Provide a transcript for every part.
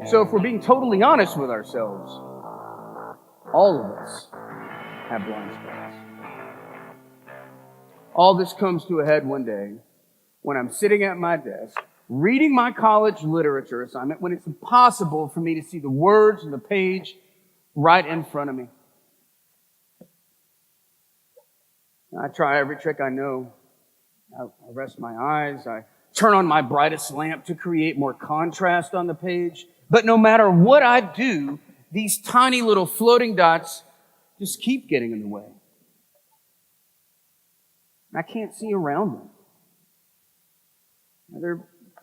So if we're being totally honest with ourselves, all of us have blind spots. All this comes to a head one day when I'm sitting at my desk, reading my college literature assignment, when it's impossible for me to see the words on the page right in front of me. I try every trick I know. I rest my eyes. I turn on my brightest lamp to create more contrast on the page. But no matter what I do, these tiny little floating dots just keep getting in the way. I can't see around them. They're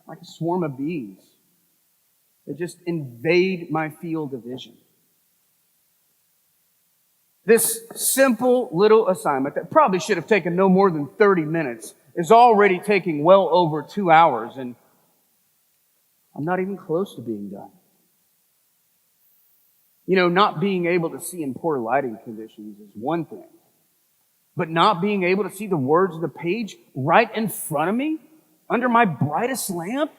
like a swarm of bees. They just invade my field of vision. This simple little assignment that probably should have taken no more than 30 minutes is already taking well over 2 hours, and I'm not even close to being done. You know, not being able to see in poor lighting conditions is one thing, but not being able to see the words of the page right in front of me, under my brightest lamp,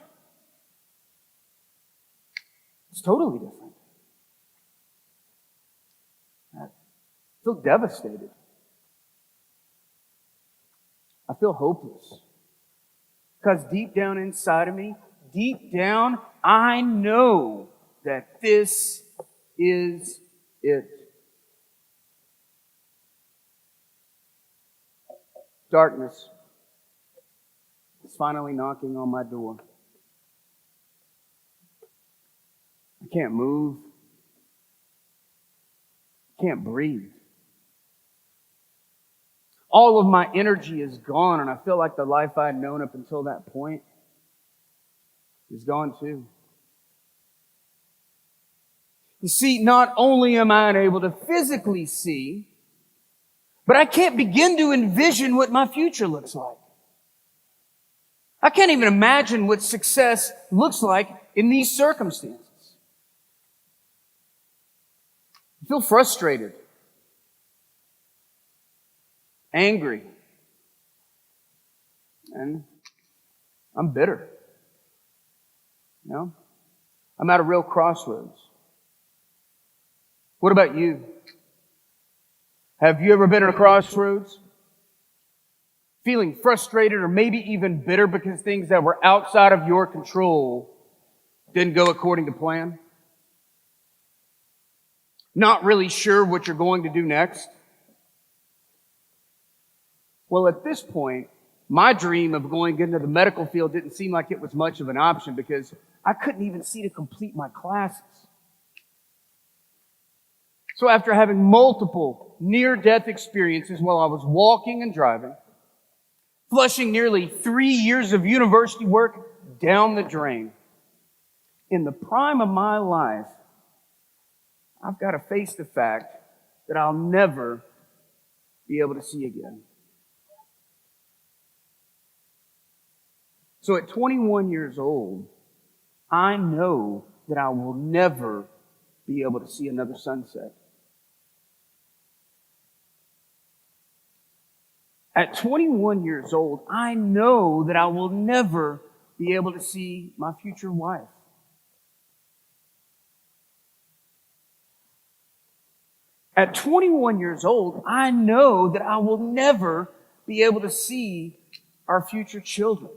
it's totally different. I feel devastated. I feel hopeless. Because deep down inside of me, deep down, I know that this is it. Darkness is finally knocking on my door. I can't move. I can't breathe. All of my energy is gone, and I feel like the life I'd known up until that point is gone too. You see, not only am I unable to physically see, but I can't begin to envision what my future looks like. I can't even imagine what success looks like in these circumstances. I feel frustrated, angry, and I'm bitter. You know? I'm at a real crossroads. What about you? Have you ever been at a crossroads? Feeling frustrated or maybe even bitter because things that were outside of your control didn't go according to plan? Not really sure what you're going to do next? Well, at this point, my dream of going into the medical field didn't seem like it was much of an option because I couldn't even see to complete my classes. So after having multiple near-death experiences while I was walking and driving, flushing nearly 3 years of university work down the drain, in the prime of my life, I've got to face the fact that I'll never be able to see again. So at 21 years old, I know that I will never be able to see another sunset. At 21 years old, I know that I will never be able to see my future wife. At 21 years old, I know that I will never be able to see our future children.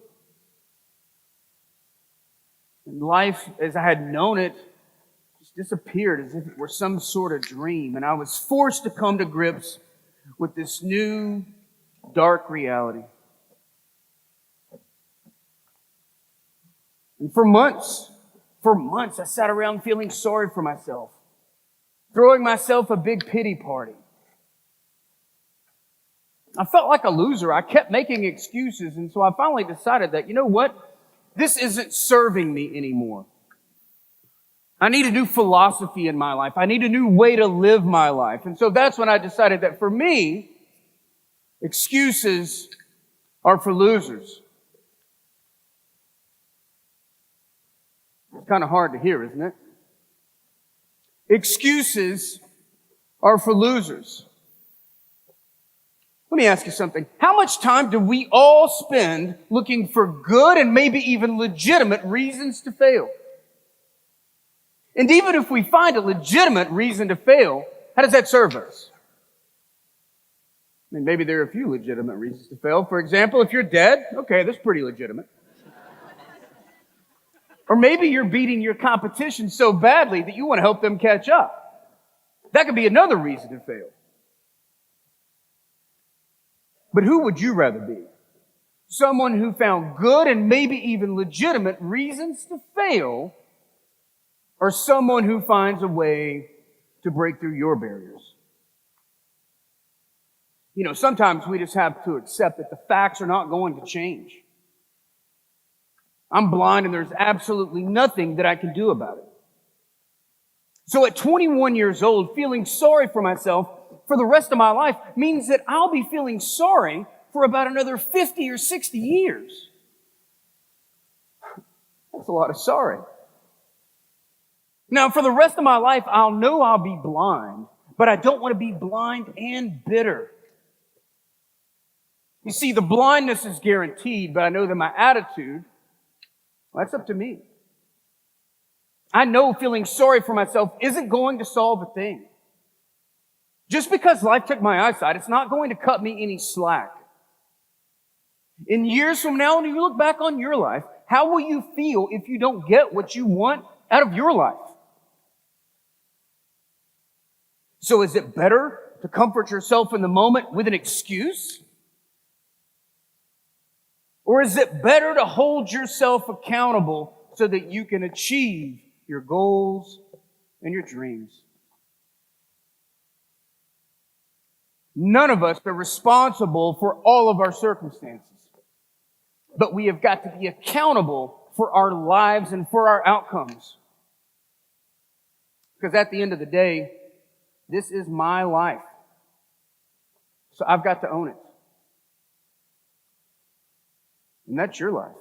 And life, as I had known it, just disappeared as if it were some sort of dream. And I was forced to come to grips with this new, dark reality. And for months, I sat around feeling sorry for myself, throwing myself a big pity party. I felt like a loser. I kept making excuses, and so I finally decided that, you know what? This isn't serving me anymore. I need a new philosophy in my life. I need a new way to live my life. And so that's when I decided that for me, excuses are for losers. It's kind of hard to hear, isn't it? Excuses are for losers. Let me ask you something. How much time do we all spend looking for good and maybe even legitimate reasons to fail? And even if we find a legitimate reason to fail, how does that serve us? I mean, maybe there are a few legitimate reasons to fail. For example, if you're dead, okay, that's pretty legitimate. Or maybe you're beating your competition so badly that you want to help them catch up. That could be another reason to fail. But who would you rather be? Someone who found good and maybe even legitimate reasons to fail, or someone who finds a way to break through your barriers? You know, sometimes we just have to accept that the facts are not going to change. I'm blind and there's absolutely nothing that I can do about it. So at 21 years old, feeling sorry for myself for the rest of my life means that I'll be feeling sorry for about another 50 or 60 years. That's a lot of sorry. Now, for the rest of my life, I'll know I'll be blind, but I don't want to be blind and bitter. You see, the blindness is guaranteed, but I know that my attitude, well, that's up to me. I know feeling sorry for myself isn't going to solve a thing. Just because life took my eyesight, it's not going to cut me any slack. In years from now, when you look back on your life, how will you feel if you don't get what you want out of your life? So is it better to comfort yourself in the moment with an excuse? Or is it better to hold yourself accountable so that you can achieve your goals and your dreams? None of us are responsible for all of our circumstances, but we have got to be accountable for our lives and for our outcomes. Because at the end of the day, this is my life. So I've got to own it. And that's your life.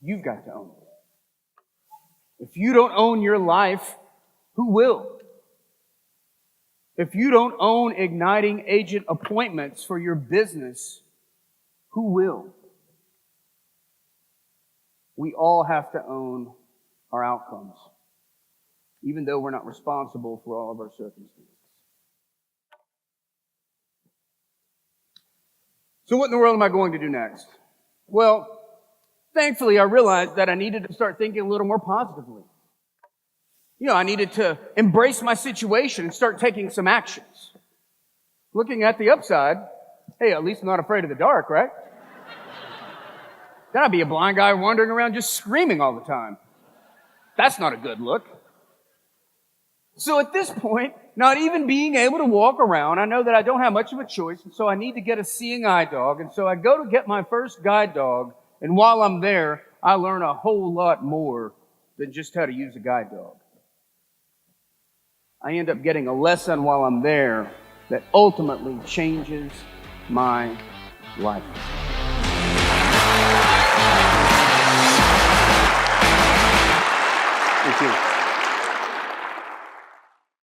You've got to own it. If you don't own your life, who will? If you don't own igniting agent appointments for your business, who will? We all have to own our outcomes, even though we're not responsible for all of our circumstances. So what in the world am I going to do next? Well, thankfully, I realized that I needed to start thinking a little more positively. You know, I needed to embrace my situation and start taking some actions. Looking at the upside, hey, at least I'm not afraid of the dark, right? Then I'd be a blind guy wandering around just screaming all the time. That's not a good look. So at this point, not even being able to walk around, I know that I don't have much of a choice, and so I need to get a seeing eye dog. And so I go to get my first guide dog, and while I'm there, I learn a whole lot more than just how to use a guide dog. I end up getting a lesson while I'm there that ultimately changes my life. Thank you.